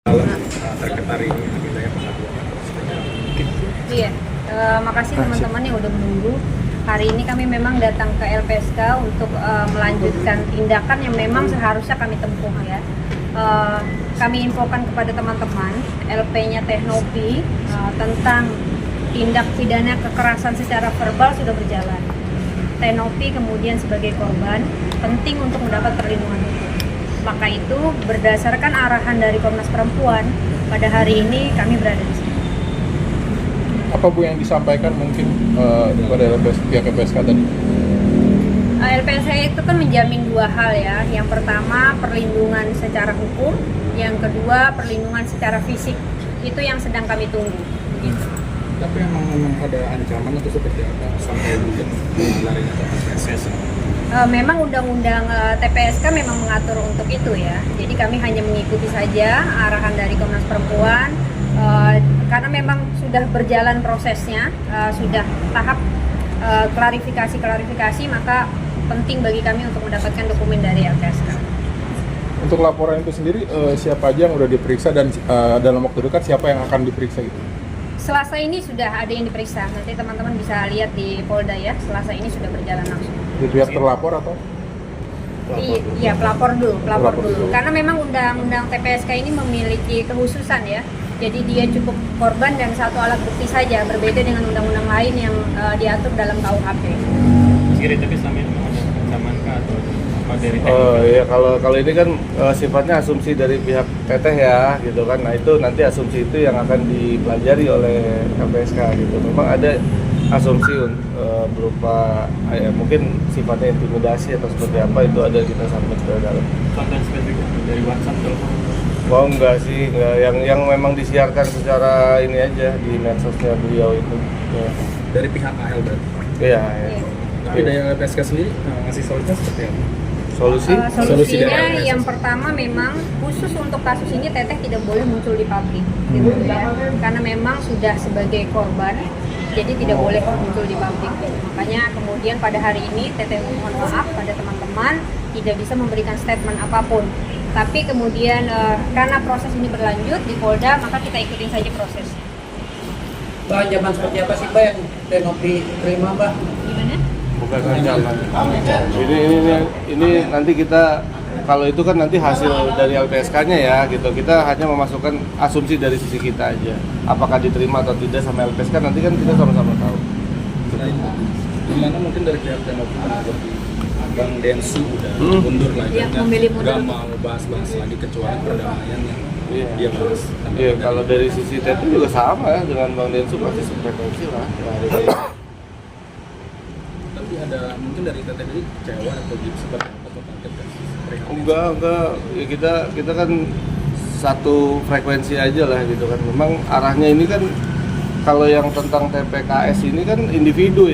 Terkait hari ini wilayah pengaduan. Iya, makasih teman-teman yang udah menunggu. Hari ini kami memang datang ke LPSK untuk melanjutkan tindakan yang memang seharusnya kami tempuh ya. Kami infokan kepada teman-teman LP-nya Teknopi tentang tindak pidana kekerasan secara verbal sudah berjalan. Teknopi kemudian sebagai korban penting untuk mendapat perlindungan hukum. Maka itu berdasarkan arahan dari Komnas Perempuan pada hari ini kami berada di sini. Apa Bu yang disampaikan mungkin kepada pihak LPSK tadi? LPSK itu kan menjamin dua hal ya. Yang pertama perlindungan secara hukum, yang kedua perlindungan secara fisik. Itu yang sedang kami tunggu. Begitu. Tapi memang ada ancaman atau seperti apa sampai mungkin larinya ke TPS? Memang undang-undang TPSK memang mengatur untuk itu ya. Jadi kami hanya mengikuti saja arahan dari Komnas Perempuan. Karena memang sudah berjalan prosesnya, sudah tahap klarifikasi, maka penting bagi kami untuk mendapatkan dokumen dari LPSK. Untuk laporan itu sendiri, siapa aja yang udah diperiksa dan dalam waktu dekat siapa yang akan diperiksa gitu? Selasa ini sudah ada yang diperiksa, nanti teman-teman bisa lihat di Polda ya, Selasa ini sudah berjalan langsung. Di pihak terlapor atau? Iya, pelapor dulu. Karena memang undang-undang TPSK ini memiliki kekhususan ya. Jadi dia cukup korban dan satu alat bukti saja, berbeda dengan undang-undang lain yang diatur dalam KUHP. Kira tapi selama ini ada ancaman kah atau apa dari teknik? Oh iya, kalau ini kan sifatnya asumsi dari pihak teteh ya gitu kan. Nah itu nanti asumsi itu yang akan dipelajari oleh LPSK gitu. Memang ada asumsi berupa mungkin sifatnya intimidasi atau seperti apa, itu ada kita sampaikan ke dalam. Konten spesifik dari WhatsApp telepon? Oh enggak sih, enggak. Yang memang disiarkan secara ini aja di medsosnya beliau itu. Ya. Dari pihak AL berarti? Iya. Tapi dari LPSK sendiri ngasih solusinya seperti apa? Solusi? Solusi dari Solusinya LPSK. yang pertama memang khusus untuk kasus ini Teteh tidak boleh muncul di publik gitu ya. Karena memang sudah sebagai korban, jadi tidak boleh muncul di publik. Makanya kemudian pada hari ini Teteh mohon maaf pada teman-teman tidak bisa memberikan statement apapun. Tapi kemudian karena proses ini berlanjut di Polda, maka kita ikutin saja prosesnya. Mbak, ancaman seperti apa sih Mbak yang Teknopi terima Mbak? Gimana? Bukan ancaman. Ini nanti kita, kalau itu kan nanti hasil dari LPSK-nya ya gitu. Kita hanya memasukkan asumsi dari sisi kita aja. Apakah diterima atau tidak sama LPSK nanti kan kita sama-sama tahu. Gimana mungkin dari pihak Teknopi Bang Densu udah mundur lagi, Iya, memilih mundur. nggak mau bahas-bahas lagi kecuali perdamaian yang dia bahas. Iya, kalau dari sisi Tetu juga sama ya dengan Bang Densu, pasti sefrekuensi lah. Tapi ada mungkin dari Teteh ini kecewa atau gitu seperti apa atau kaget kan? Enggak. Ya kita kan satu frekuensi aja lah gitu kan. Memang arahnya ini kan kalau yang tentang TPKS ini kan individu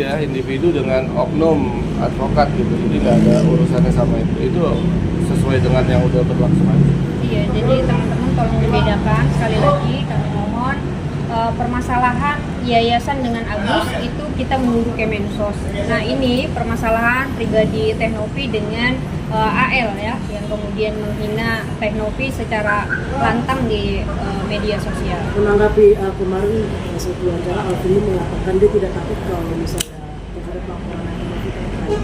dengan oknum advokat gitu. Jadi nggak ada urusannya sama itu. Itu sesuai dengan yang udah berlangsung aja. Iya, jadi teman-teman tolong dibedakan sekali lagi kami mohon permasalahan yayasan dengan Agus itu kita menunggu Kemensos. Nah ini permasalahan pribadi Teknopi dengan AL ya yang kemudian menghina Teknopi secara lantang di media sosial. Menanggapi kemarin hasil wawancara Alvin mengatakan dia tidak takut kalau misalnya terhadap laporan Teknopi terkait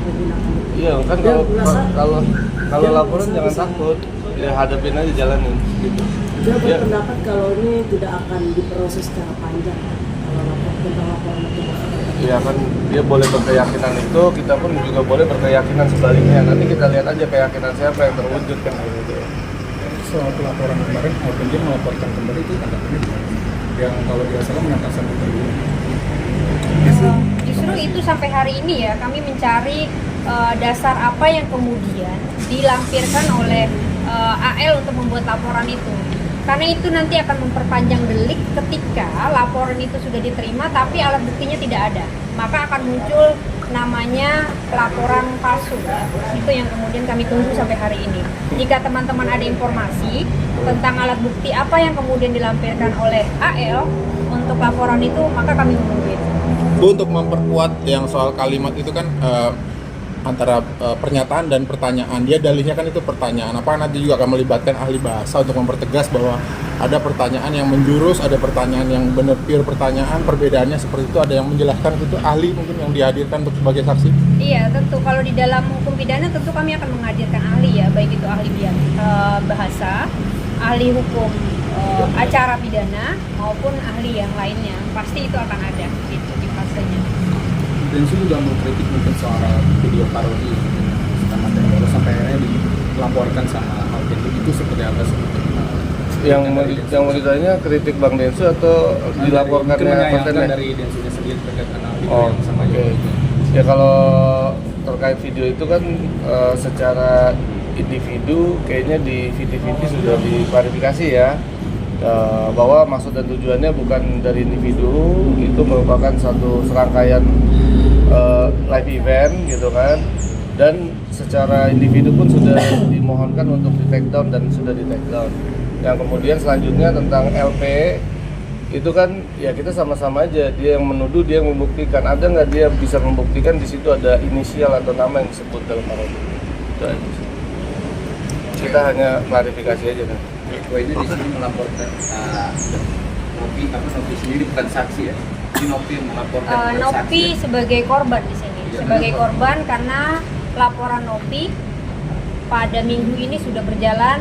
menggunakan itu. Iya kan kalau laporan jangan takut, ya hadapin aja, jalanin gitu. Dia Ya. berpendapat kalau ini tidak akan diproses secara panjang kalau tentang laporan itu. Iya kan dia boleh berkeyakinan itu, kita pun juga boleh berkeyakinan sebaliknya. Nanti kita lihat aja keyakinan siapa yang terwujud kan gitu. Soal pelaporan kemarin, Alvin dia melaporkan kembali itu tanggapannya yang kalau dia salah menyatakan itu. Justru itu sampai hari ini ya kami mencari dasar apa yang kemudian dilampirkan oleh AL untuk membuat laporan itu. Karena itu nanti akan memperpanjang delik ketika laporan itu sudah diterima tapi alat buktinya tidak ada. Maka akan muncul namanya pelaporan palsu. Itu yang kemudian kami tunggu sampai hari ini. Jika teman-teman ada informasi tentang alat bukti apa yang kemudian dilampirkan oleh AL untuk laporan itu, maka kami menunggu itu. Bu, untuk memperkuat yang soal kalimat itu kan antara pernyataan dan pertanyaan. Dia dalihnya kan itu pertanyaan. Apakah nanti juga akan melibatkan ahli bahasa untuk mempertegas bahwa ada pertanyaan yang menjurus, ada pertanyaan yang benar pure pertanyaan, perbedaannya seperti itu, ada yang menjelaskan itu ahli mungkin yang dihadirkan untuk sebagai saksi? Iya, tentu kalau di dalam hukum pidana tentu kami akan menghadirkan ahli ya, baik itu ahli bahasa, ahli hukum acara pidana maupun ahli yang lainnya. Pasti itu akan ada gitu di fasenya. Densu juga mengkritik mungkin soal video parodi sama Tenor sampai akhirnya dilaporkan sama Alvin, itu seperti apa sebetulnya? Yang mau ditanya kritik Bang Densu atau dilaporkannya kontennya? Dari Densunya sendiri terkait dengan video Oh, yang sama oke. Ya kalau terkait video itu kan secara individu kayaknya di VT sudah diklarifikasi ya, bahwa maksud dan tujuannya bukan dari individu, itu merupakan satu serangkaian live event gitu kan, dan secara individu pun sudah dimohonkan untuk di take down dan sudah di take down. Yang kemudian selanjutnya tentang LP itu kan ya kita sama-sama aja, dia yang menuduh, dia yang membuktikan. Ada nggak dia bisa membuktikan di situ ada inisial atau nama yang disebut dalam parodi? Itu aja. Kita hanya klarifikasi aja kan. Ini di sini melaporkan Nopi sendiri bukan saksi ya. Ini Nopi yang melaporkan bukan saksi. Nopi sebagai korban di sini. Sebagai korban karena laporan Nopi pada minggu ini sudah berjalan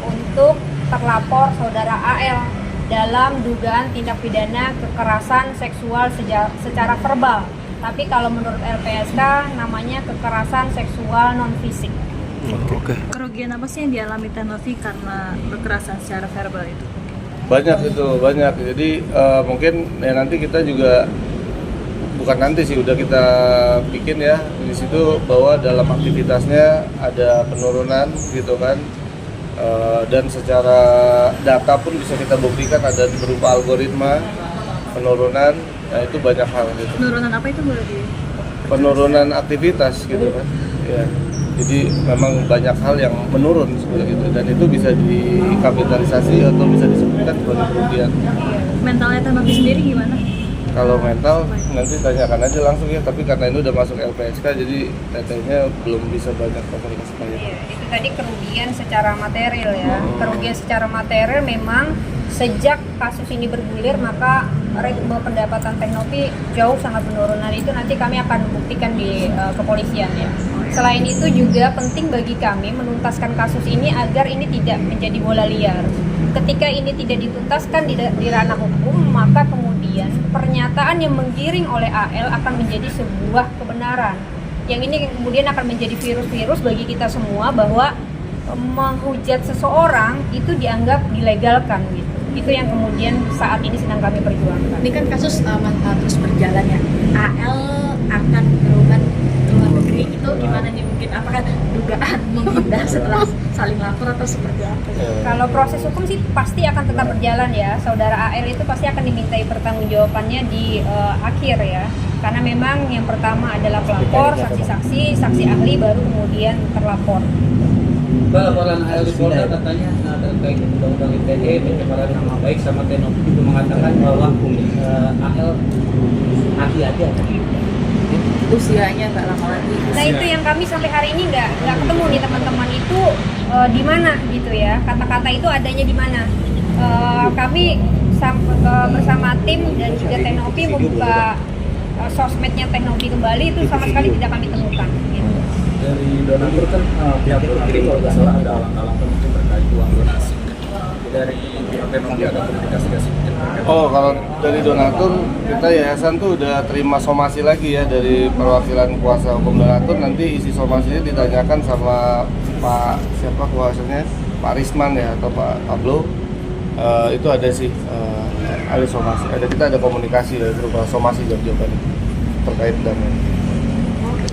untuk terlapor saudara AL dalam dugaan tindak pidana kekerasan seksual secara verbal. Tapi kalau menurut LPSK namanya kekerasan seksual non fisik. Oke. Kerugian apa sih yang dialami Tenovi karena kekerasan secara verbal itu? Banyak itu, banyak. Jadi mungkin ya nanti kita juga bukan nanti sih, udah kita bikin ya di situ bahwa dalam aktivitasnya ada penurunan gitu kan. Dan secara data pun bisa kita buktikan ada berupa algoritma penurunan. Nah, itu banyak hal gitu. Penurunan apa itu berarti? Penurunan aktivitas gitu kan. Ya. Jadi memang banyak hal yang menurun seperti itu, dan itu bisa dikapitalisasi atau bisa disebutkan sebagai kerugian. Mentalnya Tenovi sendiri gimana? Kalau mental nanti tanyakan aja langsung ya, tapi karena ini udah masuk LPSK jadi tetenya belum bisa banyak komunikasi banyak. Iya, itu tadi kerugian secara material ya. Kerugian secara material memang sejak kasus ini bergulir maka ritme pendapatan Tenovi jauh sangat menurun. Nah, itu nanti kami akan buktikan di kepolisian ya. Selain itu juga penting bagi kami menuntaskan kasus ini agar ini tidak menjadi bola liar. Ketika ini tidak dituntaskan di ranah hukum, maka kemudian pernyataan yang menggiring oleh AL akan menjadi sebuah kebenaran. Yang ini kemudian akan menjadi virus-virus bagi kita semua bahwa menghujat seseorang itu dianggap dilegalkan gitu. Itu yang kemudian saat ini sedang kami perjuangkan. Ini kan kasus terus berjalan ya. AL akan berobat ke luar negeri itu gimana nih, mungkin apakah dugaan menghindar setelah saling lapor atau seperti apa? Kalau proses hukum sih pasti akan tetap berjalan ya. Saudara AL itu pasti akan dimintai pertanggungjawabannya di akhir ya. Karena memang yang pertama adalah pelapor, saksi-saksi, saksi ahli, baru kemudian terlapor. Mbak, laporan AL di Polda katanya terkait undang-undang ITE, pencemaran nama baik, sama Tenovi juga mengatakan bahwa AL hati-hati aja. Usianya nggak lama lagi. Nah itu yang kami sampai hari ini nggak ketemu nih teman-teman itu di mana gitu ya, kata-kata itu adanya di mana. Kami bersama tim dan juga Tenovi membuka sosmednya Tenovi kembali, itu sama sekali tidak kami temukan. Gitu. Dari donatur kan pihak berkirim kalau nggak salah ada alang-alang mungkin terkait uang donasi. Dari pihak Tenovi ada komunikasi nggak sih? Oh, kalau dari donatur, kita yayasan tuh udah terima somasi lagi ya dari perwakilan kuasa hukum donatur. Nanti isi somasinya ditanyakan sama Pak siapa kuasanya, Pak Risman ya atau Pak Pablo. Itu ada sih, ada somasi. Kita ada komunikasi ya berupa somasi jawaban terkait dana.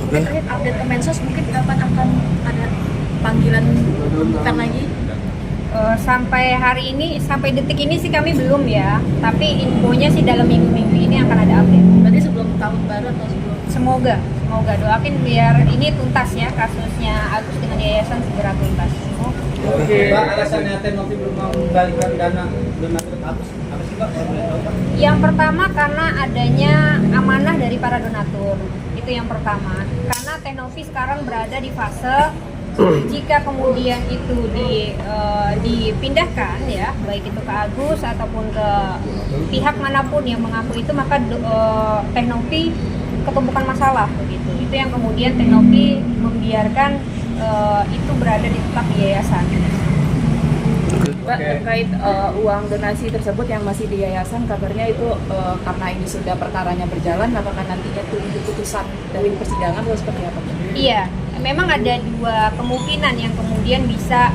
Terkait update Kemensos, mungkin kapan akan ada panggilan bukan lagi? Sampai hari ini, sampai detik ini sih kami belum ya. Tapi infonya sih dalam minggu-minggu ini akan ada update. Berarti sebelum tahun baru atau sebelum? Semoga doakin biar ini tuntas ya, kasusnya Agus dengan yayasan segera tuntas. Mbak, alasannya Tenovi belum mengembalikan dana donatur ke Agus apa sih Mbak? Yang pertama karena adanya amanah dari para donatur. Itu itu yang pertama. Karena Teknovi sekarang berada di fase jika kemudian itu dipindahkan ya, baik itu ke Agus ataupun ke pihak manapun yang mengaku itu, maka Teknovi ketumpukan masalah gitu. Itu yang kemudian Teknovi membiarkan itu berada di tetap di yayasan. Mbak, terkait uang donasi tersebut yang masih di yayasan, kabarnya itu karena ini sudah perkaranya berjalan, apakah nantinya tunggu keputusan dari persidangan atau seperti apa? Iya, memang ada dua kemungkinan yang kemudian bisa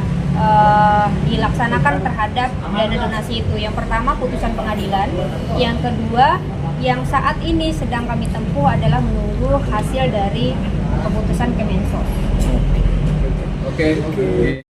dilaksanakan terhadap dana donasi itu. Yang pertama putusan pengadilan, yang kedua yang saat ini sedang kami tempuh adalah menunggu hasil dari keputusan Kemensos. Oke.